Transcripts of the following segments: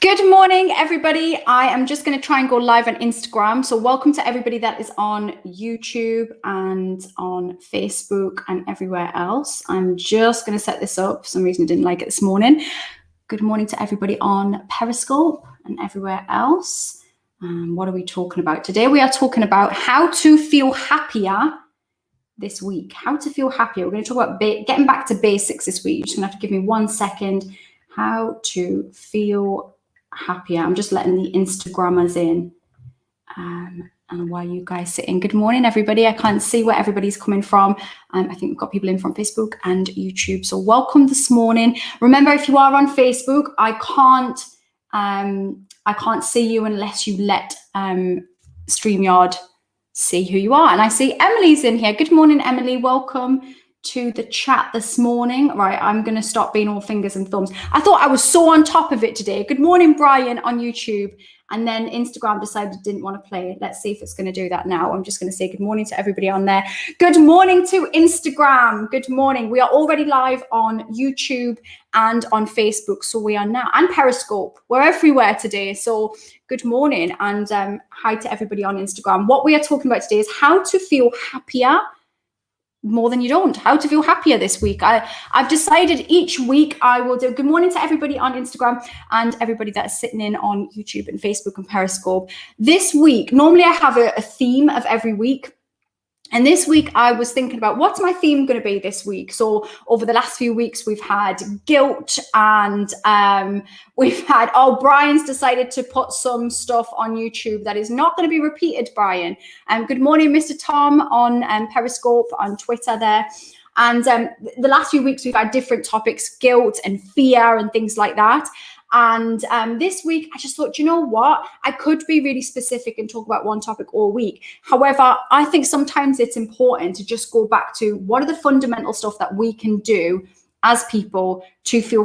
Good morning, everybody. I am just going to try and go live on Instagram. So welcome to everybody that is on YouTube and on Facebook and everywhere else. I'm just going to set this up. For some reason I didn't like it this morning. Good morning to everybody on Periscope and everywhere else. What are we talking about today? We are talking about how to feel happier this week. How to feel happier. We're going to talk about getting back to basics this week. You're just going to have to give me 1 second. How to feel happier. I'm just letting the Instagrammers in. And while you guys sit in, good morning, everybody. I can't see where everybody's coming from. I think we've got people in from Facebook and YouTube. So welcome this morning. Remember, if you are on Facebook, I can't see you unless you let StreamYard see who you are. And I see Emily's in here. Good morning, Emily. Welcome to the chat this morning. Right, I'm going to stop being all fingers and thumbs. I thought I was so on top of it today. Good morning, Brian, on YouTube. And then Instagram decided it didn't want to play. Let's see if it's going to do that now. I'm just going to say good morning to everybody on there. Good morning to Instagram. Good morning. We are already live on YouTube and on Facebook. So we are now, and Periscope. We're everywhere today. So good morning and hi to everybody on Instagram. What we are talking about today is how to feel happier more than you don't. How to feel happier this week. I've decided each week I will do good morning to everybody on Instagram and everybody that's sitting in on YouTube and Facebook and Periscope. This week, normally I have a theme of every week. And this week I was thinking about what's my theme going to be this week. So over the last few weeks, we've had guilt and we've had, Brian's decided to put some stuff on YouTube that is not going to be repeated, Brian. Good morning, Mr. Tom on Periscope, on Twitter there. And the last few weeks, we've had different topics, guilt and fear and things like that. And this week, I just thought, you know what? I could be really specific and talk about one topic all week. However, I think sometimes it's important to just go back to what are the fundamental stuff that we can do as people to feel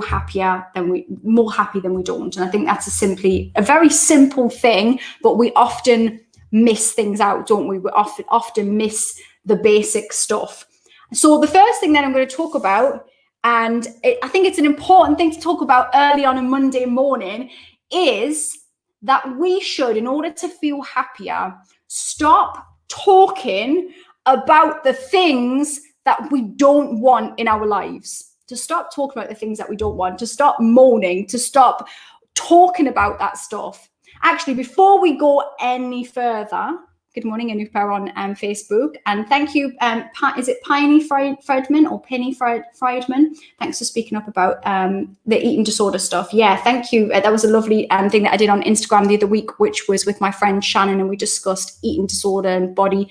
more happy than we don't. And I think that's a very simple thing, but we often miss things out, don't we? We often miss the basic stuff. So the first thing that I'm going to talk about, and I think it's an important thing to talk about early on a Monday morning, is that we should, in order to feel happier, stop talking about the things that we don't want in our lives. To stop talking about the things that we don't want, to stop moaning, to stop talking about that stuff. Actually, before we go any further, good morning, Anupa on Facebook. And thank you, is it Piney Friedman or Penny Friedman? Thanks for speaking up about the eating disorder stuff. Yeah, thank you. That was a lovely thing that I did on Instagram the other week, which was with my friend Shannon, and we discussed eating disorder and body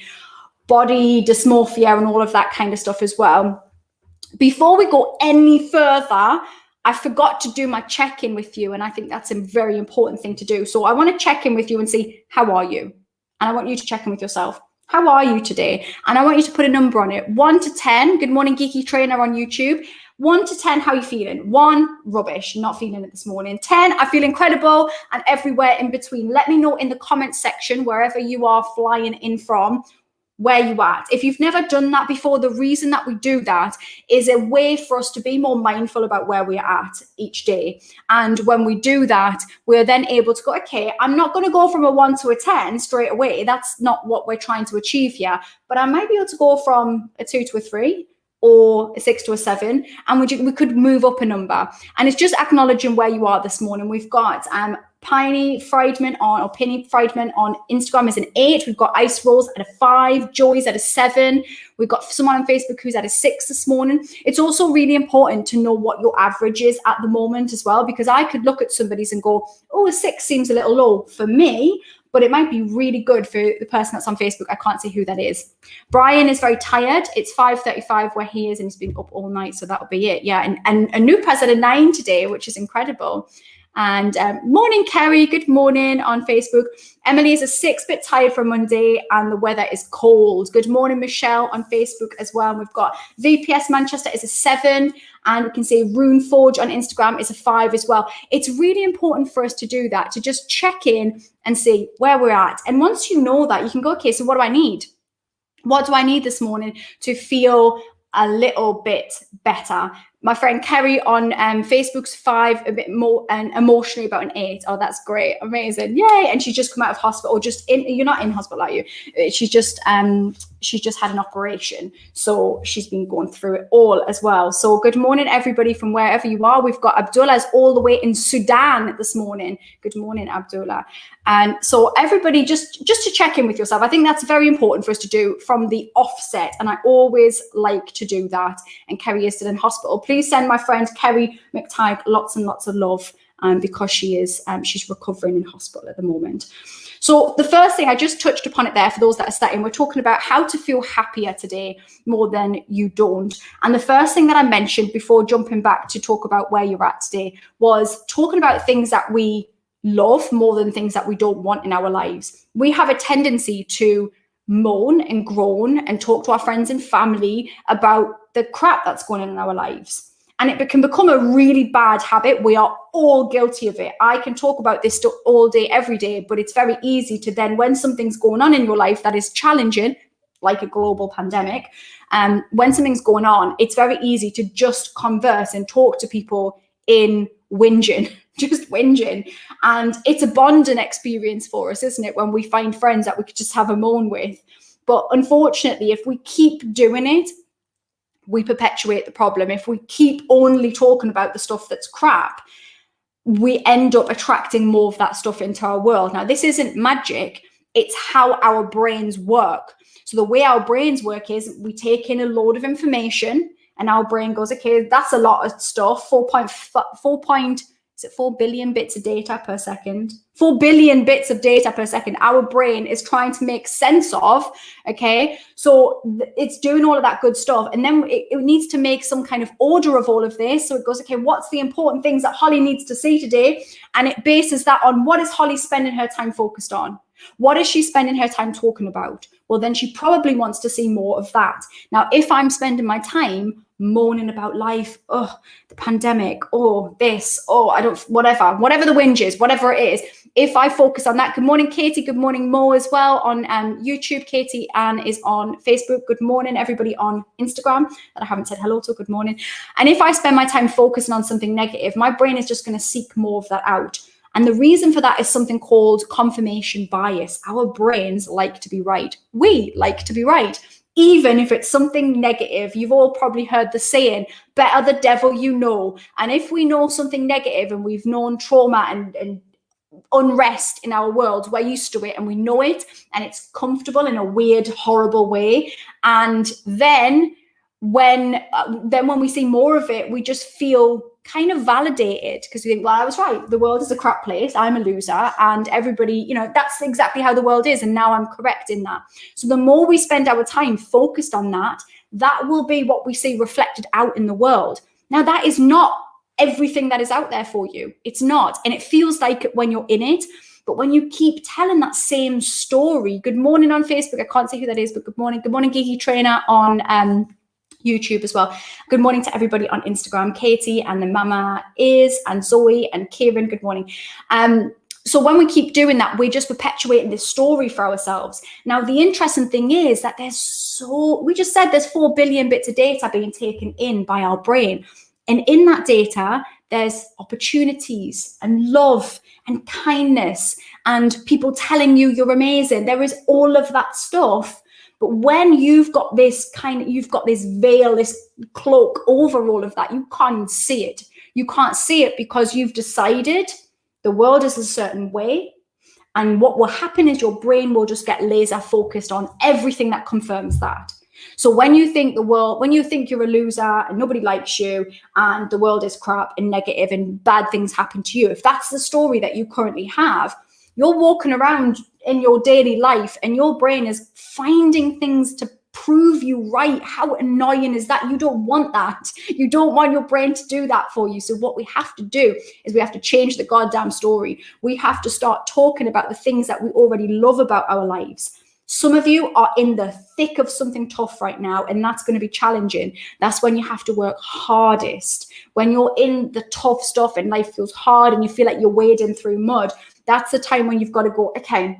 dysmorphia and all of that kind of stuff as well. Before we go any further, I forgot to do my check-in with you, and I think that's a very important thing to do. So I want to check in with you and see, how are you? And I want you to check in with yourself. How are you today? And I want you to put a number on it. 1 to 10. Good morning, Geeky Trainer on YouTube. 1 to 10, how are you feeling? 1, rubbish, not feeling it this morning. 10, I feel incredible, and everywhere in between. Let me know in the comment section, wherever you are flying in from, where you at. If you've never done that before, the reason that we do that is a way for us to be more mindful about where we're at each day. And when we do that, we're then able to go, okay, I'm not going to go from a 1 to a 10 straight away. That's not what we're trying to achieve here. But I might be able to go from a 2 to a 3 or a 6 to a 7, and we could move up a number. And it's just acknowledging where you are this morning. We've got Penny Friedman on Instagram is an 8. We've got Ice Rolls at a 5. Joy's at a 7. We've got someone on Facebook who's at a 6 this morning. It's also really important to know what your average is at the moment as well, because I could look at somebody's and go, oh, a 6 seems a little low for me, but it might be really good for the person that's on Facebook. I can't see who that is. Brian is very tired. It's 5:35 where he is, and he's been up all night, so that'll be it. Yeah, and Anupa's at a 9 today, which is incredible. And morning, Kerry. Good morning on Facebook. Emily is a 6, bit tired from Monday, and the weather is cold. Good morning, Michelle on Facebook as well. And we've got VPS Manchester is a 7, and we can see Rune Forge on Instagram is a 5 as well. It's really important for us to do that, to just check in and see where we're at. And once you know that, you can go, okay, so what do I need? What do I need this morning to feel a little bit better? My friend Kerry on Facebook's 5, a bit more and emotionally about an 8. Oh, that's great. Amazing. Yay. And she's just come out of hospital, you're not in hospital, are you? She's just had an operation. So she's been going through it all as well. So good morning, everybody from wherever you are. We've got Abdullah's all the way in Sudan this morning. Good morning, Abdullah. And so everybody just to check in with yourself. I think that's very important for us to do from the offset. And I always like to do that. And Kerry is still in hospital. Please send my friend Kerry McTighe lots and lots of love because she's recovering in hospital at the moment. So the first thing, I just touched upon it there for those that are starting, we're talking about how to feel happier today more than you don't. And the first thing that I mentioned before jumping back to talk about where you're at today was talking about things that we love more than things that we don't want in our lives. We have a tendency to moan and groan and talk to our friends and family about the crap that's going on in our lives. And it can become a really bad habit. We are all guilty of it. I can talk about this stuff all day, every day, but it's very easy to then, when something's going on in your life that is challenging, like a global pandemic, when something's going on, it's very easy to just converse and talk to people in whinging, just whinging. And it's a bonding experience for us, isn't it? When we find friends that we could just have a moan with. But unfortunately, if we keep doing it, we perpetuate the problem. If we keep only talking about the stuff that's crap, we end up attracting more of that stuff into our world. Now, this isn't magic. It's how our brains work. So the way our brains work is we take in a load of information and our brain goes, okay, that's a lot of stuff. 4 billion bits of data per second. 4 billion bits of data per second. Our brain is trying to make sense of, okay? So it's doing all of that good stuff. And then it needs to make some kind of order of all of this. So it goes, okay, what's the important things that Holly needs to see today? And it bases that on what is Holly spending her time focused on? What is she spending her time talking about? Well, then she probably wants to see more of that. Now, if I'm spending my time moaning about life, oh, the pandemic, oh, this, oh, I don't, whatever the whinge is, whatever it is, if I focus on that. Good morning, Katie. Good morning, Mo, as well on YouTube. Katie Ann is on Facebook. Good morning, everybody on Instagram that I haven't said hello to. Good morning. And if I spend my time focusing on something negative, my brain is just going to seek more of that out. And the reason for that is something called confirmation bias. Our brains like to be right. We like to be right. Even if it's something negative. You've all probably heard the saying, better the devil you know. And if we know something negative and we've known trauma and unrest in our world, we're used to it and we know it and it's comfortable in a weird, horrible way. And then when we see more of it, we just feel kind of validated because we think, well, I was right. The world is a crap place. I'm a loser. And everybody, that's exactly how the world is. And now I'm correct in that. So the more we spend our time focused on that, that will be what we see reflected out in the world. Now, that is not everything that is out there for you. It's not. And it feels like when you're in it. But when you keep telling that same story, good morning on Facebook. I can't see who that is, but good morning. Good morning, Geeky Trainer on YouTube as well. Good morning to everybody on Instagram. Katie and the mama is, and Zoe and Kieran, good morning. So when we keep doing that, we're just perpetuating this story for ourselves. Now, the interesting thing is that we just said there's 4 billion bits of data being taken in by our brain. And in that data, there's opportunities and love and kindness and people telling you you're amazing. There is all of that stuff. But when you've got this veil, this cloak over all of that, you can't see it. You can't see it because you've decided the world is a certain way. And what will happen is your brain will just get laser focused on everything that confirms that. So when you think you're a loser and nobody likes you and the world is crap and negative and bad things happen to you, if that's the story that you currently have, you're walking around in your daily life and your brain is finding things to prove you right. How annoying is that? You don't want that. You don't want your brain to do that for you. So what we have to do is we have to change the goddamn story. We have to start talking about the things that we already love about our lives. Some of you are in the thick of something tough right now, and that's going to be challenging. That's when you have to work hardest. When you're in the tough stuff and life feels hard and you feel like you're wading through mud, that's the time when you've got to go, okay,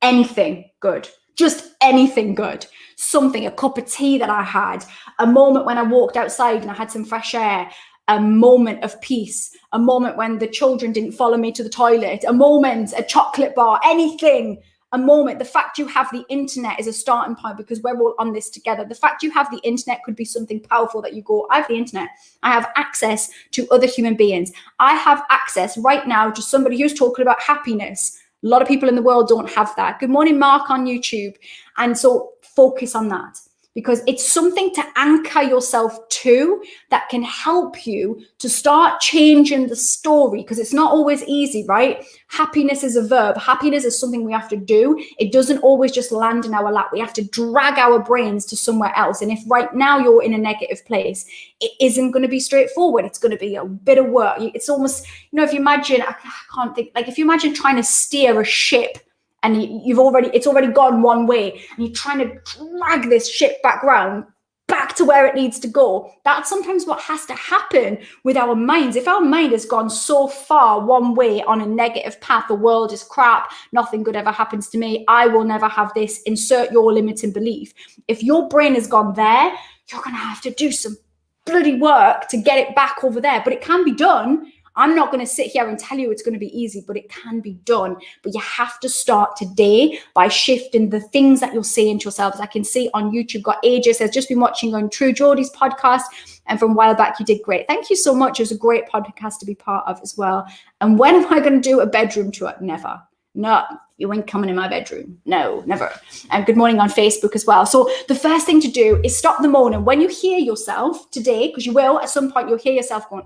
anything good, just anything good. something, a cup of tea that I had, a moment when I walked outside and I had some fresh air, a moment of peace, a moment when the children didn't follow me to the toilet, a moment, a chocolate bar, anything, a moment. The fact you have the internet is a starting point because we're all on this together. The fact you have the internet could be something powerful that you go, I have the internet. I have access to other human beings. I have access right now to somebody who's talking about happiness. A lot of people in the world don't have that. Good morning, Mark on YouTube. And so focus on that, because it's something to anchor yourself to that can help you to start changing the story, because it's not always easy, right? Happiness is a verb. Happiness is something we have to do. It doesn't always just land in our lap. We have to drag our brains to somewhere else. And if right now you're in a negative place, it isn't going to be straightforward. It's going to be a bit of work. It's almost, if you imagine, I can't think, like if you imagine trying to steer a ship, and it's already gone one way, and you're trying to drag this ship back to where it needs to go. That's sometimes what has to happen with our minds. If our mind has gone so far one way on a negative path, the world is crap, nothing good ever happens to me, I will never have this, insert your limiting belief. If your brain has gone there, you're going to have to do some bloody work to get it back over there. But it can be done. I'm not going to sit here and tell you it's going to be easy, but it can be done. But you have to start today by shifting the things that you're saying to yourselves. I can see on YouTube, got AJ says, just been watching on True Geordie's podcast, and from a while back, you did great. Thank you so much. It was a great podcast to be part of as well. And when am I going to do a bedroom tour? Never. No, you ain't coming in my bedroom. No, never. And good morning on Facebook as well. So the first thing to do is stop the moaning. When you hear yourself today, because you will, at some point, you'll hear yourself going,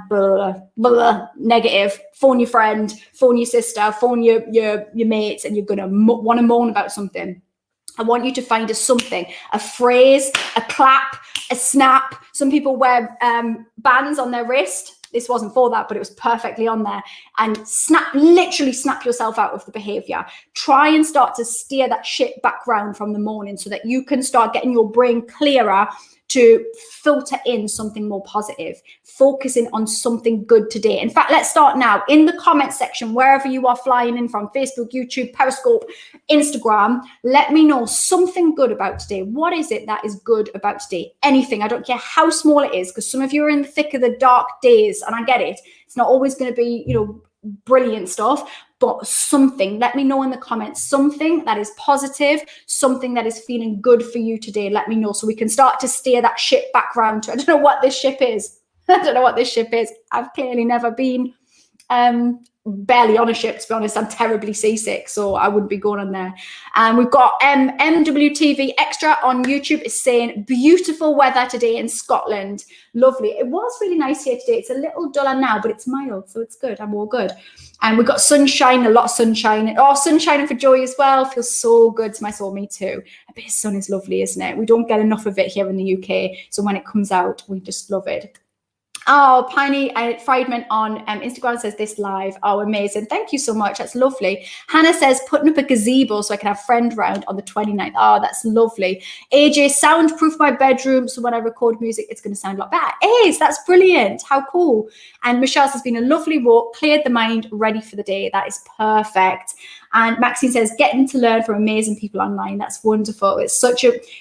blah, blah, negative, phone your friend, phone your sister, phone your mates, and you're going to want to moan about something. I want you to find something, a phrase, a clap, a snap. Some people wear bands on their wrist. This wasn't for that, but it was perfectly on there. And literally snap yourself out of the behavior. Try and start to steer that shit back round from the morning so that you can start getting your brain clearer to filter in something more positive, focusing on something good today. In fact, let's start now. In the comment section, wherever you are flying in from, Facebook, YouTube, Periscope, Instagram, let me know something good about today. What is it that is good about today? Anything. I don't care how small it is, because some of you are in the thick of the dark days, and I get it. It's not always going to be, brilliant stuff, but something. Let me know in the comments, something that is positive, something that is feeling good for you today. Let me know so we can start to steer that ship back round to, I don't know what this ship is. I've clearly never been barely on a ship, to be honest. I'm terribly seasick, so I wouldn't be going on there. And we've got MWTV Extra on YouTube is saying beautiful weather today in Scotland. Lovely. It was really nice here today. It's a little duller now, but it's mild, so it's good. I'm all good. And we've got sunshine, a lot of sunshine. Oh, sunshine for Joy as well. Feels so good to my soul. Me too. A bit of sun is lovely, isn't it? We don't get enough of it here in the UK, so when it comes out, we just love it. Oh, Piney Friedman on Instagram says this live. Oh, amazing. Thank you so much. That's lovely. Hannah says putting up a gazebo so I can have friend round on the 29th. Oh, that's lovely. AJ, soundproof my bedroom, so when I record music, it's going to sound a lot better. Ace, that's brilliant. How cool. And Michelle says, been a lovely walk, cleared the mind, ready for the day. That is perfect. And Maxine says, getting to learn from amazing people online. That's wonderful.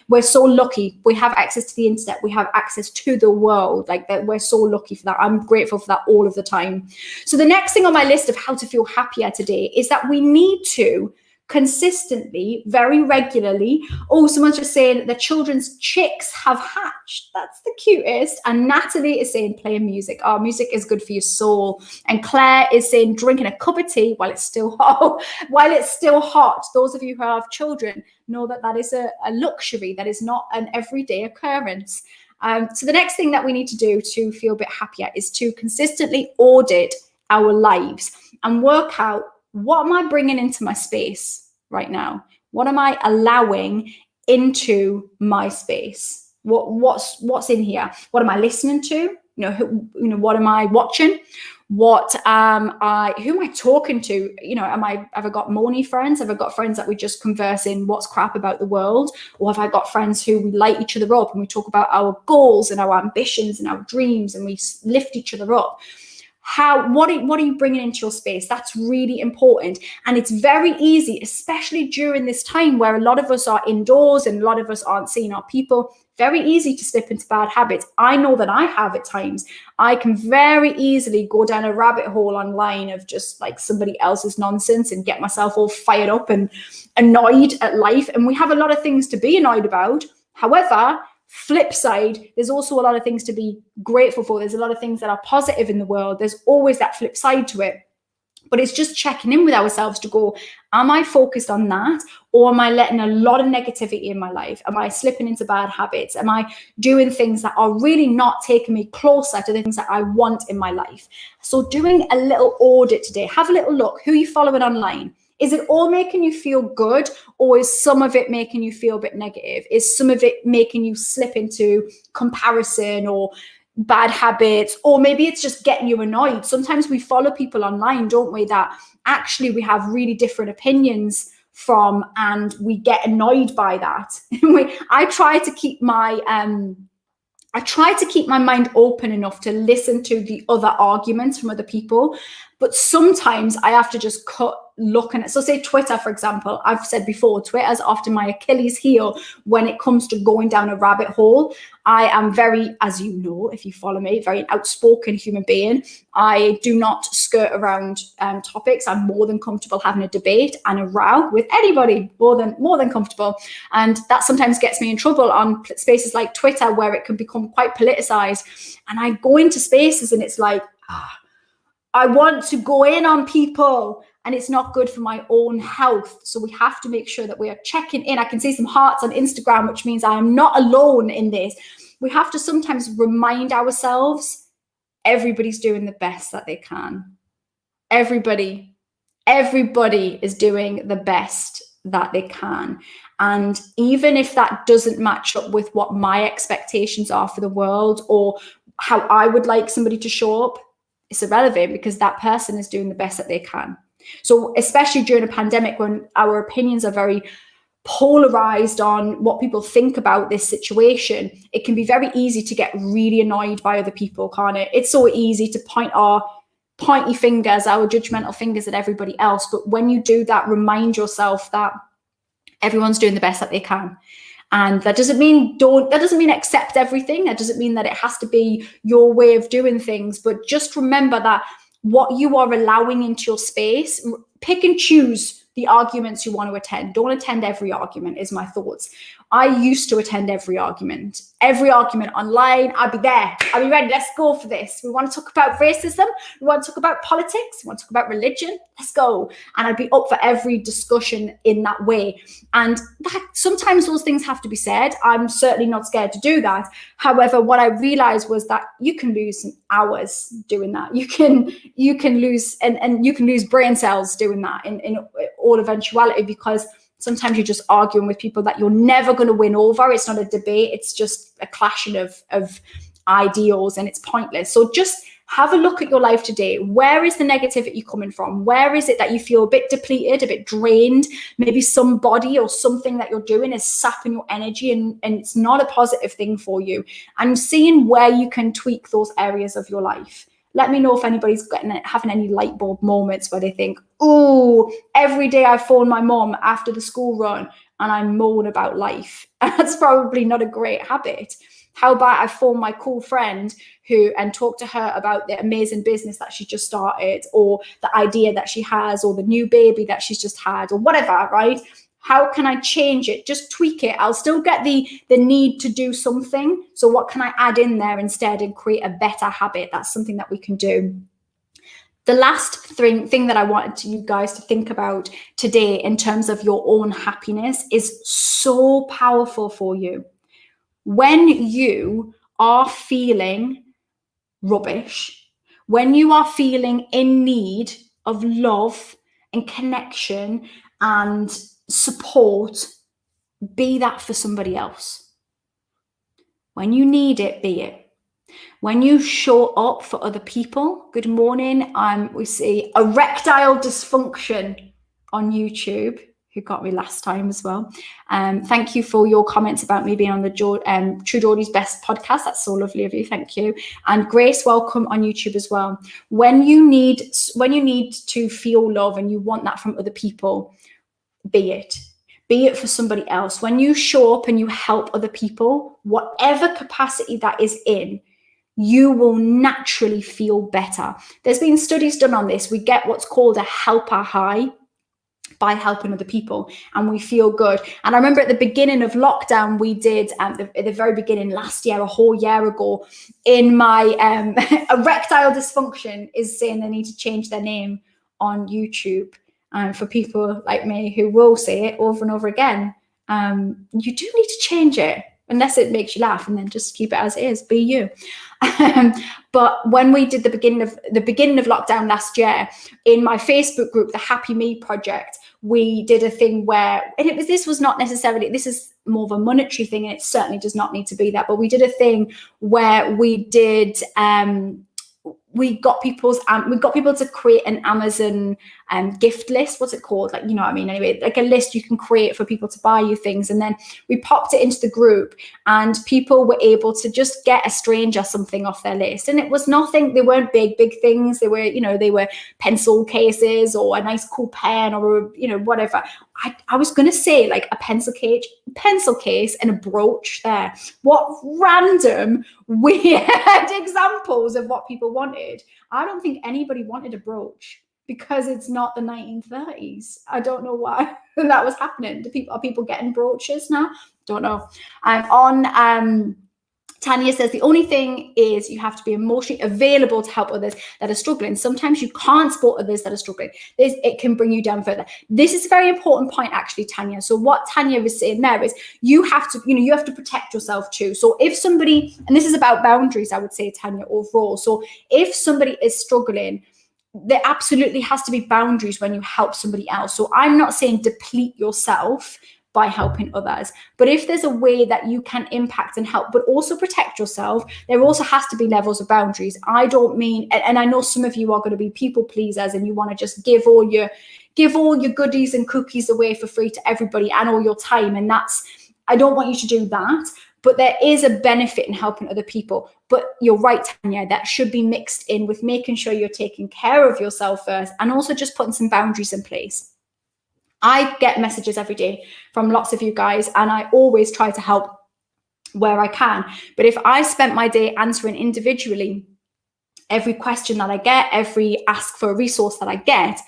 We're so lucky. We have access to the internet. We have access to the world. Like that, we're so lucky for that. I'm grateful for that all of the time. So the next thing on my list of how to feel happier today is that we need to consistently, very regularly. Oh, someone's just saying the children's chicks have hatched. That's the cutest. And Natalie is saying playing music. Oh, music is good for your soul. And Claire is saying drinking a cup of tea while it's still hot. While it's still hot. Those of you who have children know that that is a luxury. That is not an everyday occurrence. So the next thing that we need to do to feel a bit happier is to consistently audit our lives and work out, what am I bringing into my space right now? What am I allowing into my space? What's in here? What am I listening to? What am I watching? Who am I talking to? Have I got moany friends? Have I got friends that we just converse in what's crap about the world? Or have I got friends who we light each other up and we talk about our goals and our ambitions and our dreams and we lift each other up? what are you bringing into your space? That's really important. And it's very easy, especially during this time where a lot of us are indoors and a lot of us aren't seeing our people, very easy to slip into bad habits. I know that I have at times. I can very easily go down a rabbit hole online of just like somebody else's nonsense and get myself all fired up and annoyed at life. And we have a lot of things to be annoyed about. However, flip side, there's also a lot of things to be grateful for. There's a lot of things that are positive in the world. There's always that flip side to it. But it's just checking in with ourselves to go, am I focused on that? Or am I letting a lot of negativity in my life? Am I slipping into bad habits? Am I doing things that are really not taking me closer to the things that I want in my life? So doing a little audit today, have a little look. Who are you following online? Is it all making you feel good, or is some of it making you feel a bit negative? Is some of it making you slip into comparison or bad habits, or maybe it's just getting you annoyed? Sometimes we follow people online, don't we, that actually we have really different opinions from, and we get annoyed by that. I try to keep my mind open enough to listen to the other arguments from other people, but sometimes I have to just cut looking at, so say Twitter, for example. I've said before, Twitter is often my Achilles heel when it comes to going down a rabbit hole. I am very, as you know, if you follow me, very outspoken human being. I do not skirt around topics. I'm more than comfortable having a debate and a row with anybody, more than comfortable. And that sometimes gets me in trouble on spaces like Twitter, where it can become quite politicized. And I go into spaces and it's like, I want to go in on people, and it's not good for my own health. So we have to make sure that we are checking in. I can see some hearts on Instagram, which means I am not alone in this. We have to sometimes remind ourselves everybody's doing the best that they can. Everybody is doing the best that they can. And even if that doesn't match up with what my expectations are for the world or how I would like somebody to show up, it's irrelevant, because that person is doing the best that they can. So especially during a pandemic, when our opinions are very polarized on what people think about this situation, it can be very easy to get really annoyed by other people, can't it? It's so easy to point our pointy fingers, our judgmental fingers at everybody else. But when you do that, remind yourself that everyone's doing the best that they can. And that doesn't mean accept everything. That doesn't mean that it has to be your way of doing things. But just remember that what you are allowing into your space, pick and choose the arguments you want to attend. Don't attend every argument, is my thoughts. I used to attend every argument online. I'd be there. I'd be ready. Let's go for this. We want to talk about racism. We want to talk about politics. We want to talk about religion. Let's go. And I'd be up for every discussion in that way. And that, sometimes those things have to be said. I'm certainly not scared to do that. However, what I realized was that you can lose some hours doing that. You can lose and you can lose brain cells doing that in all eventuality, because sometimes you're just arguing with people that you're never going to win over. It's not a debate. It's just a clashing of ideals, and it's pointless. So just have a look at your life today. Where is the negativity coming from? Where is it that you feel a bit depleted, a bit drained? Maybe somebody or something that you're doing is sapping your energy, and it's not a positive thing for you. And seeing where you can tweak those areas of your life. Let me know if anybody's having any light bulb moments where they think, oh, every day I phone my mom after the school run and I moan about life. That's probably not a great habit. How about I phone my cool friend and talk to her about the amazing business that she just started, or the idea that she has, or the new baby that she's just had, or whatever, right? How can I change it? Just tweak it. I'll still get the need to do something. So what can I add in there instead and create a better habit? That's something that we can do. The last thing that I wanted you guys to think about today in terms of your own happiness is so powerful for you. When you are feeling rubbish, when you are feeling in need of love and connection and support, be that for somebody else. When you need it, be it. When you show up for other people, good morning. We see erectile dysfunction on YouTube. who got me last time as well. Thank you for your comments about me being on the True Geordie's Best podcast. That's so lovely of you. Thank you. And Grace, welcome on YouTube as well. When you need to feel love and you want that from other people, be it for somebody else. When you show up and you help other people, whatever capacity that is in, you will naturally feel better. There's been studies done on this. We get what's called a helper high by helping other people, and we feel good. And I remember at the beginning of lockdown, we did at the very beginning last year, a whole year ago, in my erectile dysfunction is saying they need to change their name on YouTube. For people like me who will say it over and over again, you do need to change it, unless it makes you laugh, and then just keep it as it is, be you. But when we did the beginning of lockdown last year, in my Facebook group, the Happy Me Project, we did a thing where, and this was not necessarily, this is more of a monetary thing, and it certainly does not need to be that, but we did a thing where we did, we got people to create an Amazon gift list. What's it called? Like, you know what I mean? Anyway, like a list you can create for people to buy you things. And then we popped it into the group, and people were able to just get a stranger something off their list. And it was nothing, they weren't big things. They were, you know, they were pencil cases or a nice cool pen or, you know, whatever. I was going to say like a pencil case and a brooch there. What random weird examples of what people wanted. I don't think anybody wanted a brooch because it's not the 1930s. I don't know why that was happening. Are people getting brooches now? Don't know. Tanya says, the only thing is you have to be emotionally available to help others that are struggling. Sometimes you can't support others that are struggling. It can bring you down further. This is a very important point, actually, Tanya. So what Tanya is saying there is you have to protect yourself too. So if somebody, and this is about boundaries, I would say, Tanya, overall. So if somebody is struggling, there absolutely has to be boundaries when you help somebody else. So I'm not saying deplete yourself by helping others, but if there's a way that you can impact and help but also protect yourself, there also has to be levels of boundaries. I don't mean, and I know some of you are going to be people pleasers and you want to just give all your goodies and cookies away for free to everybody and all your time, and I don't want you to do that, but there is a benefit in helping other people. But you're right, Tanya, that should be mixed in with making sure you're taking care of yourself first, and also just putting some boundaries in place. I get messages every day from lots of you guys, and I always try to help where I can. But if I spent my day answering individually every question that I get, every ask for a resource that I get,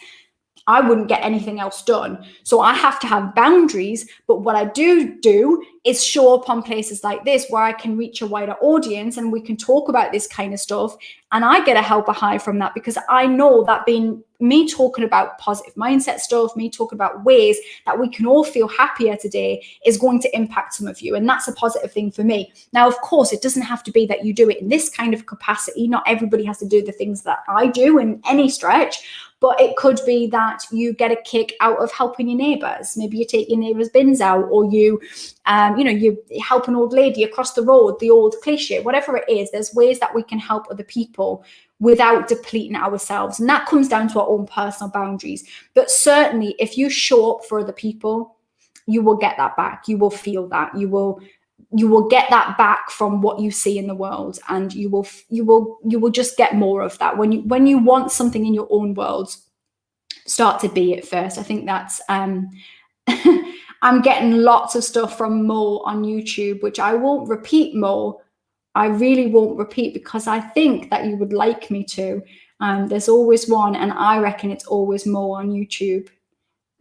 I wouldn't get anything else done. So I have to have boundaries. But what I do is show up on places like this where I can reach a wider audience and we can talk about this kind of stuff. And I get a helper high from that, because I know that being me talking about positive mindset stuff, me talking about ways that we can all feel happier today is going to impact some of you. And that's a positive thing for me. Now, of course, it doesn't have to be that you do it in this kind of capacity. Not everybody has to do the things that I do in any stretch. But it could be that you get a kick out of helping your neighbours. Maybe you take your neighbour's bins out, or you help an old lady across the road, the old cliche, whatever it is. There's ways that we can help other people without depleting ourselves. And that comes down to our own personal boundaries. But certainly, if you show up for other people, you will get that back. You will feel that. You will get that back from what you see in the world, and you will just get more of that. When you want something in your own world, start to be it first. I think that's I'm getting lots of stuff from Mo on YouTube, which I won't repeat, Mo. I really won't repeat, because I think that you would like me to. There's always one, and I reckon it's always Mo on YouTube.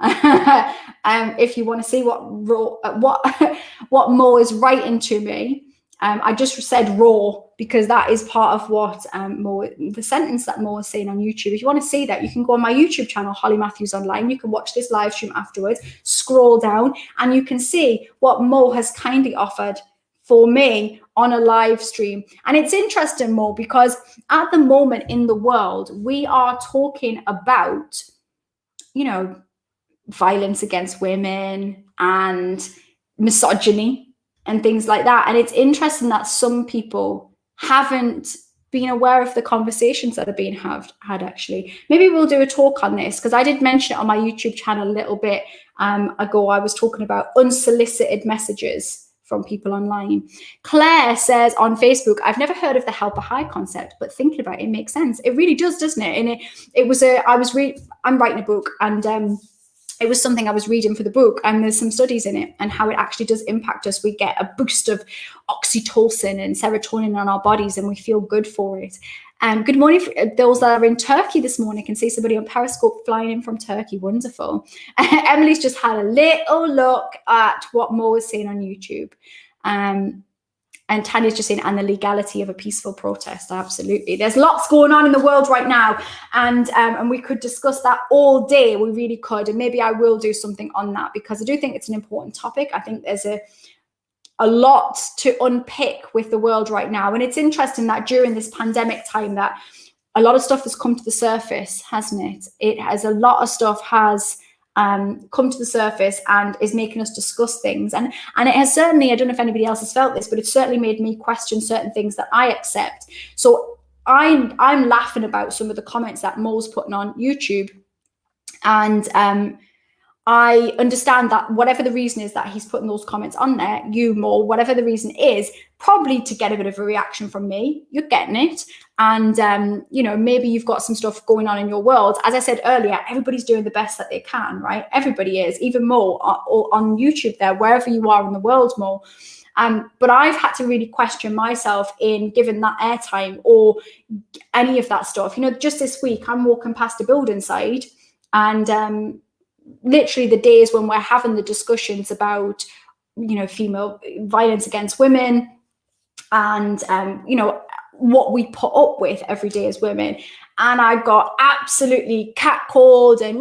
If you want to see what Mo is writing to me, I just said raw because that is part of what the sentence that Mo is saying on YouTube. If you want to see that, you can go on my YouTube channel, Holly Matthews Online. You can watch this live stream afterwards, scroll down, and you can see what Mo has kindly offered for me on a live stream. And it's interesting, Mo, because at the moment in the world, we are talking about, violence against women and misogyny and things like that. And it's interesting that some people haven't been aware of the conversations that are being had actually. Maybe we'll do a talk on this, because I did mention it on my YouTube channel a little bit ago, I was talking about unsolicited messages from people online. Claire says on Facebook, I've never heard of the helper high concept, but thinking about it, it makes sense. It really does, doesn't it? And I'm writing a book, and it was something I was reading for the book, and there's some studies in it and how it actually does impact us. We get a boost of oxytocin and serotonin on our bodies, and we feel good for it. Good morning for those that are in Turkey this morning. I can see somebody on Periscope flying in from Turkey. Wonderful. Emily's just had a little look at what Mo was saying on YouTube. And Tanya's just saying, and the legality of a peaceful protest. Absolutely. There's lots going on in the world right now. And we could discuss that all day. We really could. And maybe I will do something on that, because I do think it's an important topic. I think there's a lot to unpick with the world right now. And it's interesting that during this pandemic time that a lot of stuff has come to the surface, hasn't it? It has, a lot of stuff has come to the surface and is making us discuss things. And it has certainly, I don't know if anybody else has felt this, but it's certainly made me question certain things that I accept. So I'm laughing about some of the comments that Mo's putting on YouTube. And I understand that whatever the reason is that he's putting those comments on there, you, Mo, whatever the reason is, probably to get a bit of a reaction from me. You're getting it. And, you know, maybe you've got some stuff going on in your world. As I said earlier, everybody's doing the best that they can, right? Everybody is, even Mo on YouTube there, wherever you are in the world, Mo. But I've had to really question myself in giving that airtime or any of that stuff. You know, just this week, I'm walking past a building site, and literally the days when we're having the discussions about, you know, female violence against women and, you know, what we put up with every day as women. And I got absolutely catcalled and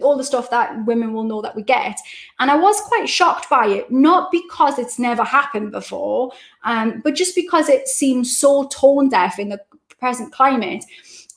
all the stuff that women will know that we get. And I was quite shocked by it, not because it's never happened before, but just because it seems so tone deaf in the present climate.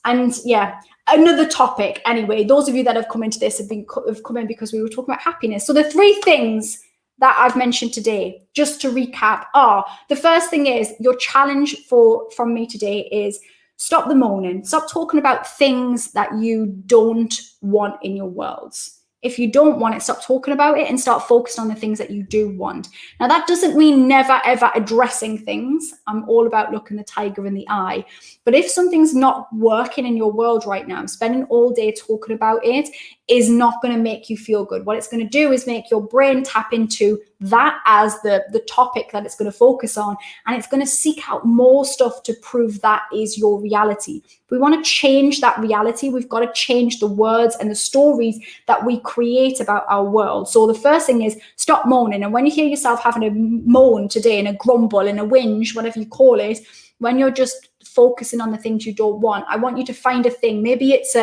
And yeah, another topic. Anyway, those of you that have come into this have come in because we were talking about happiness. So the three things that I've mentioned today, just to recap, are, the first thing is, your challenge from me today is stop the moaning. Stop talking about things that you don't want in your worlds. If you don't want it, stop talking about it and start focusing on the things that you do want. Now, that doesn't mean never, ever addressing things. I'm all about looking the tiger in the eye. But if something's not working in your world right now, spending all day talking about it is not going to make you feel good. What it's going to do is make your brain tap into that as the topic that it's going to focus on. And it's going to seek out more stuff to prove that is your reality. If we want to change that reality, we've got to change the words and the stories that we create about our world. So the first thing is stop moaning. And when you hear yourself having a moan today and a grumble and a whinge, whatever you call it, when you're just focusing on the things you don't want, I want you to find a thing. Maybe it's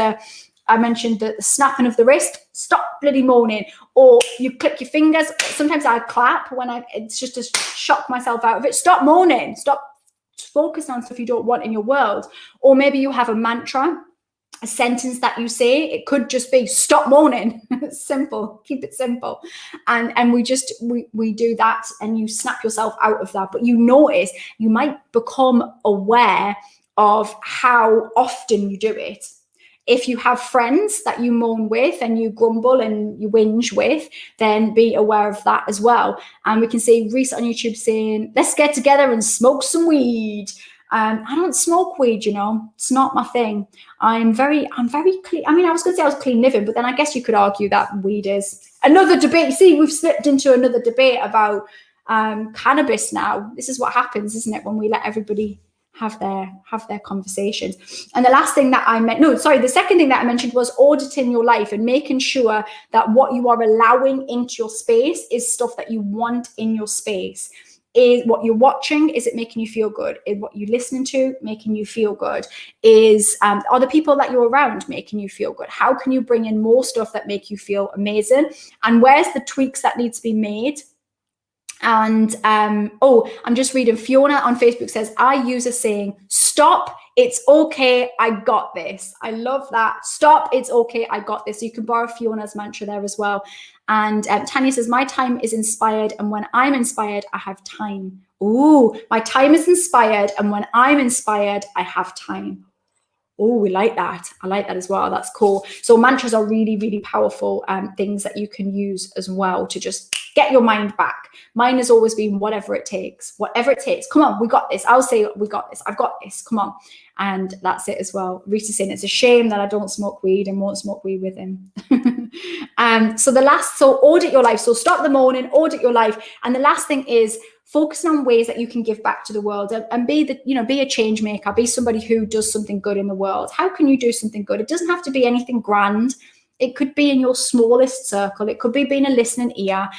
I mentioned the snapping of the wrist. Stop bloody moaning. Or you click your fingers. Sometimes I clap it's just to shock myself out of it. Stop moaning. Stop focusing on stuff you don't want in your world. Or maybe you have a mantra, a sentence that you say. It could just be stop moaning. Simple. Keep it simple. And we do that, and you snap yourself out of that. But you notice, you might become aware of how often you do it. If you have friends that you moan with and you grumble and you whinge with, then be aware of that as well. And we can see Reese on YouTube saying, let's get together and smoke some weed. I don't smoke weed, you know, it's not my thing. I'm very clean. I mean, I was going to say I was clean living, but then I guess you could argue that weed is another debate. See, we've slipped into another debate about cannabis now. This is what happens, isn't it, when we let everybody have their conversations. And the last thing that the second thing that I mentioned was auditing your life and making sure that what you are allowing into your space is stuff that you want in your space. Is what you're watching, is it making you feel good? Is what you're listening to making you feel good? Are the people that you're around making you feel good? How can you bring in more stuff that make you feel amazing? And where's the tweaks that need to be made? And I'm just reading, Fiona on Facebook says, I use a saying, stop, it's okay, I got this. I love that. Stop, it's okay, I got this. So you can borrow Fiona's mantra there as well. And Tanya says, my time is inspired, and when I'm inspired, I have time. Ooh, my time is inspired, and when I'm inspired, I have time. Oh, we like that. I like that as well. That's cool. So mantras are really, really powerful things that you can use as well to just get your mind back. Mine has always been whatever it takes. Whatever it takes. Come on, we got this. I'll say we got this. I've got this. Come on. And that's it as well. Rita's saying it's a shame that I don't smoke weed and won't smoke weed with him. So audit your life. So stop the moaning, audit your life. And the last thing is focusing on ways that you can give back to the world and be a change maker, be somebody who does something good in the world. How can you do something good? It doesn't have to be anything grand. It could be in your smallest circle. It could be being a listening ear,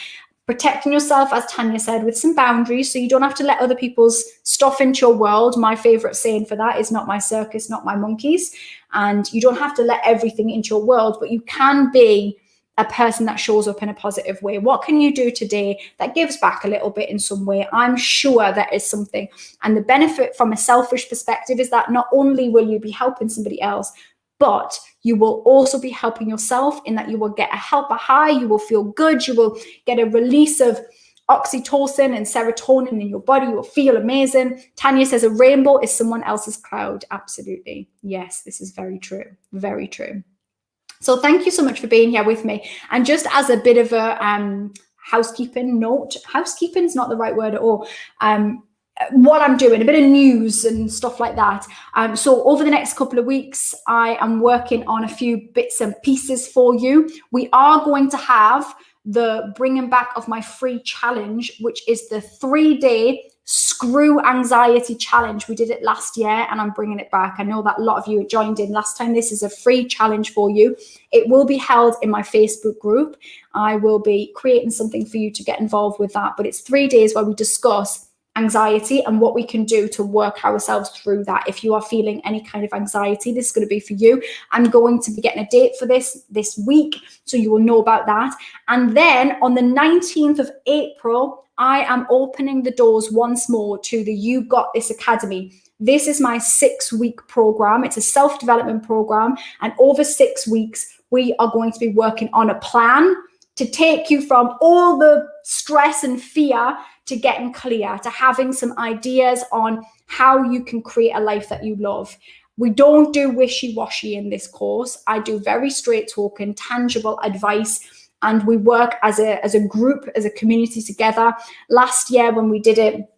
protecting yourself, as Tanya said, with some boundaries, so you don't have to let other people's stuff into your world. My favorite saying for that is not my circus, not my monkeys. And you don't have to let everything into your world, but you can be a person that shows up in a positive way. What can you do today that gives back a little bit in some way? I'm sure there is something. And the benefit from a selfish perspective is that not only will you be helping somebody else, but you will also be helping yourself in that you will get a helper high, you will feel good, you will get a release of oxytocin and serotonin in your body, you will feel amazing. Tanya says a rainbow is someone else's cloud. Absolutely. Yes, this is very true. Very true. So thank you so much for being here with me. And just as a bit of a housekeeping note, housekeeping is not the right word at all. What I'm doing, a bit of news and stuff like that. So over the next couple of weeks, I am working on a few bits and pieces for you. We are going to have the bringing back of my free challenge, which is the 3-day Screw Anxiety Challenge. We did it last year and I'm bringing it back. I know that a lot of you joined in last time. This is a free challenge for you. It will be held in my Facebook group. I will be creating something for you to get involved with that. But it's 3 days where we discuss anxiety and what we can do to work ourselves through that. If you are feeling any kind of anxiety, this is going to be for you. I'm going to be getting a date for this week, so you will know about that. And then on the 19th of April, I am opening the doors once more to the You Got This Academy. This is my 6-week program. It's a self-development program. And over 6 weeks, we are going to be working on a plan to take you from all the stress and fear to getting clear, to having some ideas on how you can create a life that you love. We don't do wishy-washy in this course. I do very straight talking, tangible advice, and we work as a group, as a community together. Last year when we did it,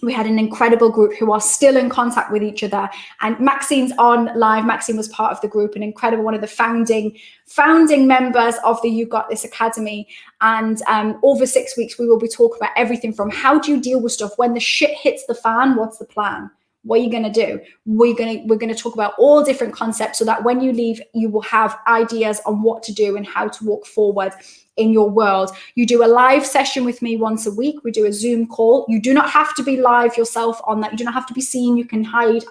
we had an incredible group who are still in contact with each other. And Maxine's on live. Maxine was part of the group, an incredible, one of the founding members of the You Got This Academy. And over 6 weeks, we will be talking about everything from how do you deal with stuff when the shit hits the fan, what's the plan? What are you going to do? We're going to talk about all different concepts so that when you leave, you will have ideas on what to do and how to walk forward in your world. You do a live session with me once a week. We do a Zoom call. You do not have to be live yourself on that. You do not have to be seen. You can hide.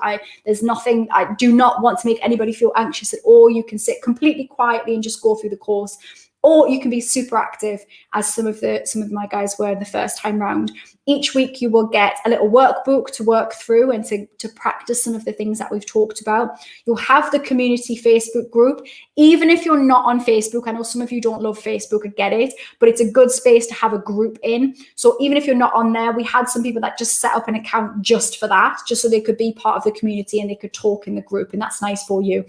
There's nothing. I do not want to make anybody feel anxious at all. You can sit completely quietly and just go through the course. Or you can be super active, as some of my guys were the first time round. Each week you will get a little workbook to work through and to practice some of the things that we've talked about. You'll have the community Facebook group. Even if you're not on Facebook, I know some of you don't love Facebook, I get it, but it's a good space to have a group in. So even if you're not on there, we had some people that just set up an account just for that, just so they could be part of the community and they could talk in the group, and that's nice for you.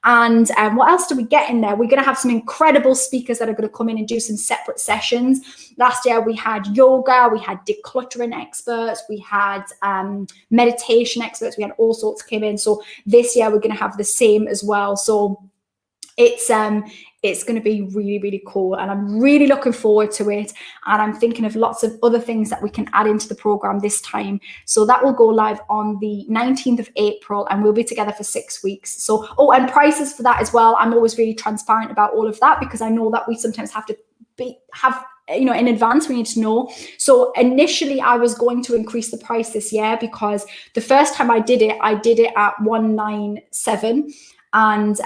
And what else do we get in there? We're going to have some incredible speakers that are going to come in and do some separate sessions. Last year we had yoga, we had decluttering experts, we had meditation experts, we had all sorts came in. So this year we're going to have the same as well. So it's going to be really, really cool, and I'm really looking forward to it. And I'm thinking of lots of other things that we can add into the program this time. So that will go live on the 19th of April, and we'll be together for 6 weeks. So, and prices for that as well. I'm always really transparent about all of that, because I know that we sometimes have to in advance, we need to know. So initially I was going to increase the price this year, because the first time I did it at 197. And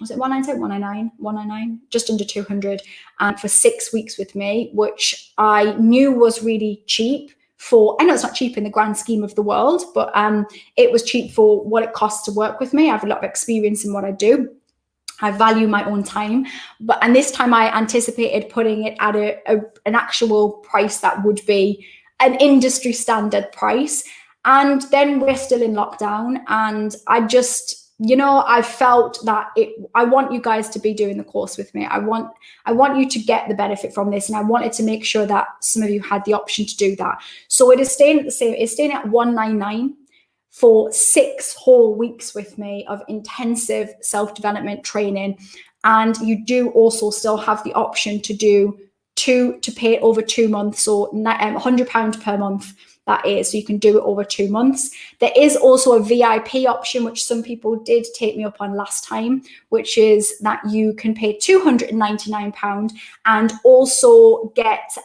was it 197, 199, just under 200, and for 6 weeks with me, which I knew was really cheap for, I know it's not cheap in the grand scheme of the world, but it was cheap for what it costs to work with me. I have a lot of experience in what I do. I value my own time, and this time I anticipated putting it at an actual price that would be an industry standard price. And then we're still in lockdown, and I just you know, I felt that I want you guys to be doing the course with me. I want you to get the benefit from this, and I wanted to make sure that some of you had the option to do that. So it is staying at the same. It's staying at $199 for 6 whole weeks with me of intensive self-development training, and you do also still have the option to do to pay it over 2 months, or £100 per month. That is, so you can do it over 2 months. There is also a VIP option, which some people did take me up on last time, which is that you can pay £299 and also get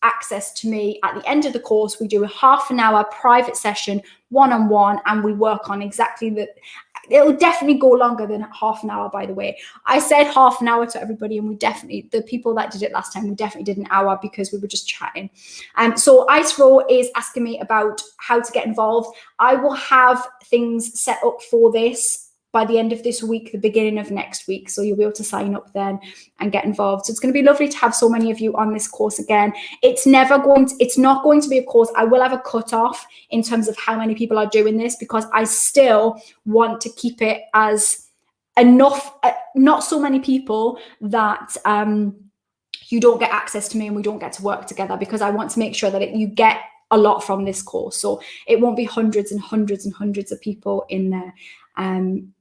access to me at the end of the course. We do a half-an-hour private session, one-on-one, and we work on exactly the. It'll definitely go longer than half an hour, by the way. I said half an hour to everybody, and the people that did it last time, we definitely did an hour because we were just chatting. So Ice Row is asking me about how to get involved. I will have things set up for this by the end of this week, the beginning of next week. So you'll be able to sign up then and get involved. So it's going to be lovely to have so many of you on this course again. It's not going to be a course. I will have a cutoff in terms of how many people are doing this, because I still want to keep it as enough, not so many people that you don't get access to me and we don't get to work together, because I want to make sure that you get a lot from this course. So it won't be hundreds and hundreds and hundreds of people in there.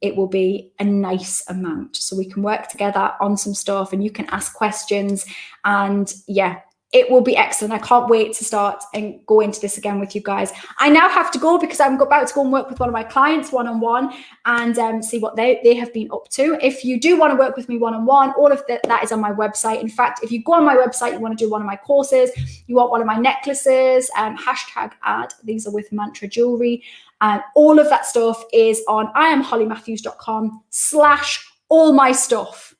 It will be a nice amount, so we can work together on some stuff and you can ask questions, and yeah, it will be excellent. I can't wait to start and go into this again with you guys. I now have to go because I'm about to go and work with one of my clients one-on-one and see what they have been up to. If you do want to work with me one-on-one, all of that is on my website. In fact, if you go on my website, you want to do one of my courses, you want one of my necklaces, #ad, these are with Mantra Jewelry. All of that stuff is on iamhollymatthews.com/all-my-stuff.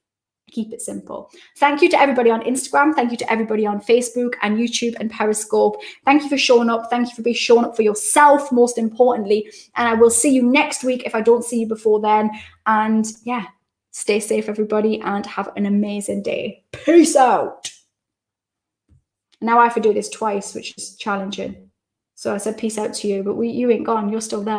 Keep it simple. Thank you to everybody on Instagram. Thank you to everybody on Facebook and YouTube and Periscope. Thank you for showing up. Thank you for being showing up for yourself, most importantly. And I will see you next week if I don't see you before then. And yeah, stay safe, everybody, and have an amazing day. Peace out. Now I have to do this twice, which is challenging. So I said peace out to you, but you ain't gone. You're still there.